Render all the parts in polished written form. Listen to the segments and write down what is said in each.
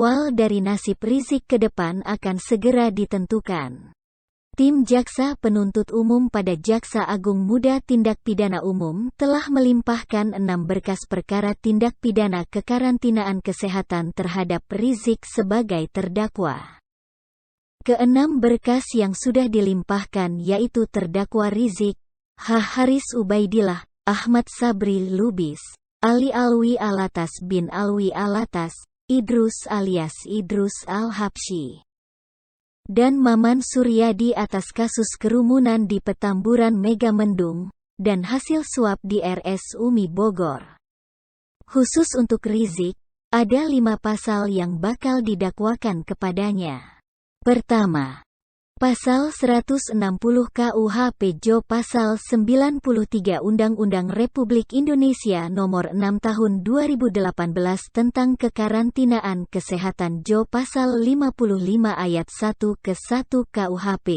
Awal dari nasib Rizik ke depan akan segera ditentukan. Tim Jaksa Penuntut Umum pada Jaksa Agung Muda Tindak Pidana Umum telah melimpahkan 6 berkas perkara tindak pidana kekarantinaan kesehatan terhadap Rizik sebagai terdakwa. Keenam berkas yang sudah dilimpahkan yaitu terdakwa Rizik, H. Haris Ubaidillah, Ahmad Sabri Lubis, Ali Alwi Alatas bin Alwi Alatas, Idrus alias Idrus Al-Habsyi, dan Maman Suryadi atas kasus kerumunan di Petamburan Megamendung, dan hasil swab di RS Umi Bogor. Khusus untuk Rizik, ada 5 pasal yang bakal didakwakan kepadanya. Pertama, Pasal 160 KUHP Jo Pasal 93 Undang-Undang Republik Indonesia Nomor 6 Tahun 2018 tentang Kekarantinaan Kesehatan Jo Pasal 55 Ayat 1 ke 1 KUHP.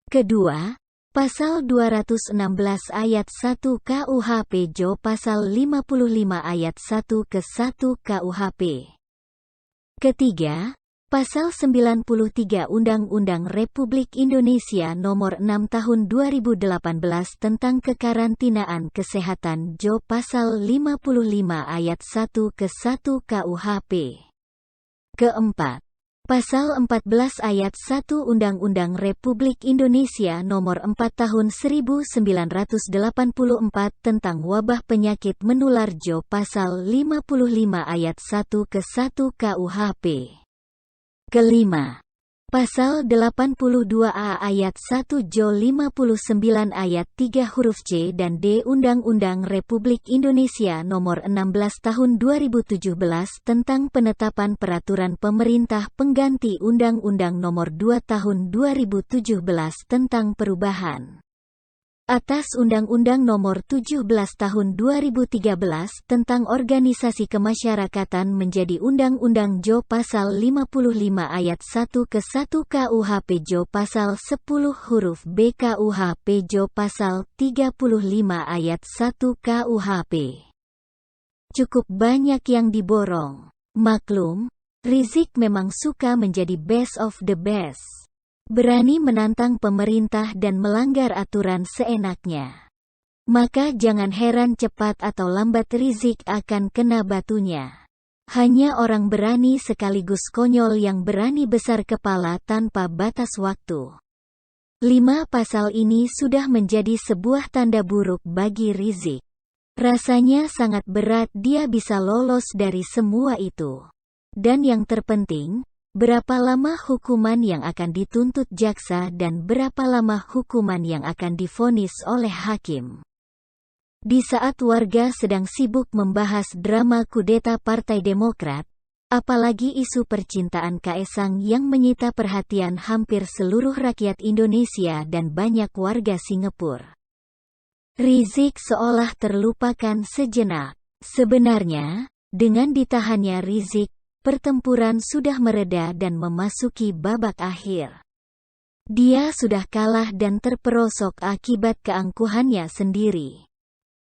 Kedua, Pasal 216 Ayat 1 KUHP Jo Pasal 55 Ayat 1 ke 1 KUHP. Ketiga, Pasal 93 Undang-Undang Republik Indonesia Nomor 6 Tahun 2018 tentang Kekarantinaan Kesehatan Jo Pasal 55 Ayat 1 ke 1 KUHP. Keempat, Pasal 14 Ayat 1 Undang-Undang Republik Indonesia Nomor 4 Tahun 1984 tentang Wabah Penyakit Menular Jo Pasal 55 Ayat 1 ke 1 KUHP. Kelima, Pasal 82A Ayat 1 Jo 59 Ayat 3 huruf C dan D Undang-Undang Republik Indonesia Nomor 16 Tahun 2017 tentang penetapan peraturan pemerintah pengganti Undang-Undang Nomor 2 Tahun 2017 tentang perubahan atas Undang-Undang Nomor 17 Tahun 2013 tentang Organisasi Kemasyarakatan menjadi Undang-Undang Jo Pasal 55 Ayat 1 ke 1 KUHP Jo Pasal 10 huruf B KUHP Jo Pasal 35 Ayat 1 KUHP. Cukup banyak yang diborong. Maklum, Rizik memang suka menjadi best of the best. Berani menantang pemerintah dan melanggar aturan seenaknya. Maka jangan heran cepat atau lambat Rizik akan kena batunya. Hanya orang berani sekaligus konyol yang berani besar kepala tanpa batas waktu. 5 pasal ini sudah menjadi sebuah tanda buruk bagi Rizik. Rasanya sangat berat dia bisa lolos dari semua itu. Dan yang terpenting, berapa lama hukuman yang akan dituntut jaksa dan berapa lama hukuman yang akan divonis oleh hakim. Di saat warga sedang sibuk membahas drama kudeta Partai Demokrat, apalagi isu percintaan Kaesang yang menyita perhatian hampir seluruh rakyat Indonesia dan banyak warga Singapura, Rizik seolah terlupakan sejenak. Sebenarnya, dengan ditahannya Rizik, pertempuran sudah mereda dan memasuki babak akhir. Dia sudah kalah dan terperosok akibat keangkuhannya sendiri.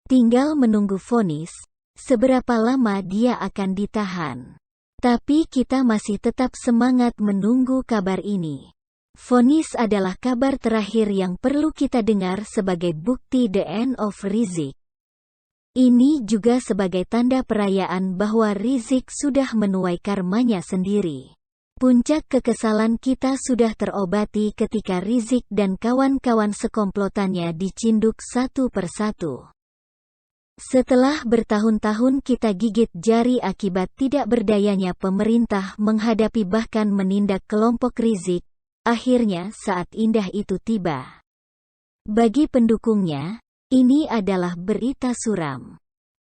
Tinggal menunggu vonis, seberapa lama dia akan ditahan. Tapi kita masih tetap semangat menunggu kabar ini. Vonis adalah kabar terakhir yang perlu kita dengar sebagai bukti the end of Rizik. Ini juga sebagai tanda perayaan bahwa Rizik sudah menuai karmanya sendiri. Puncak kekesalan kita sudah terobati ketika Rizik dan kawan-kawan sekomplotannya dicinduk satu persatu. Setelah bertahun-tahun kita gigit jari akibat tidak berdayanya pemerintah menghadapi bahkan menindak kelompok Rizik, akhirnya saat indah itu tiba. Bagi pendukungnya, ini adalah berita suram.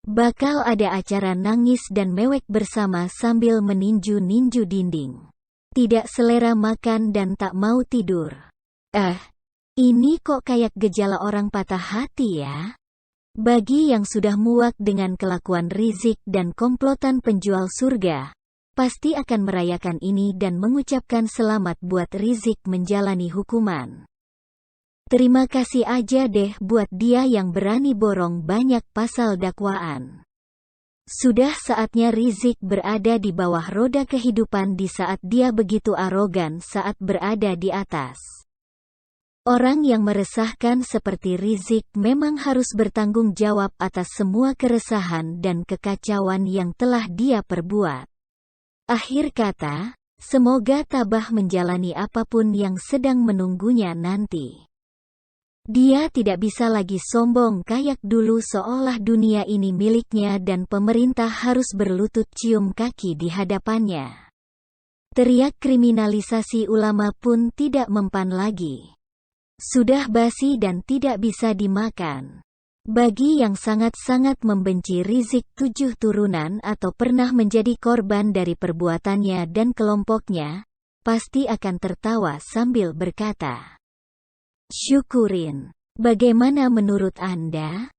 Bakal ada acara nangis dan mewek bersama sambil meninju-ninju dinding. Tidak selera makan dan tak mau tidur. Ini kok kayak gejala orang patah hati ya? Bagi yang sudah muak dengan kelakuan Rizik dan komplotan penjual surga, pasti akan merayakan ini dan mengucapkan selamat buat Rizik menjalani hukuman. Terima kasih aja deh buat dia yang berani borong banyak pasal dakwaan. Sudah saatnya Rizik berada di bawah roda kehidupan di saat dia begitu arogan saat berada di atas. Orang yang meresahkan seperti Rizik memang harus bertanggung jawab atas semua keresahan dan kekacauan yang telah dia perbuat. Akhir kata, semoga tabah menjalani apapun yang sedang menunggunya nanti. Dia tidak bisa lagi sombong kayak dulu seolah dunia ini miliknya dan pemerintah harus berlutut cium kaki di hadapannya. Teriak kriminalisasi ulama pun tidak mempan lagi. Sudah basi dan tidak bisa dimakan. Bagi yang sangat-sangat membenci Rizik 7 turunan atau pernah menjadi korban dari perbuatannya dan kelompoknya, pasti akan tertawa sambil berkata, "Syukurin." Bagaimana menurut Anda?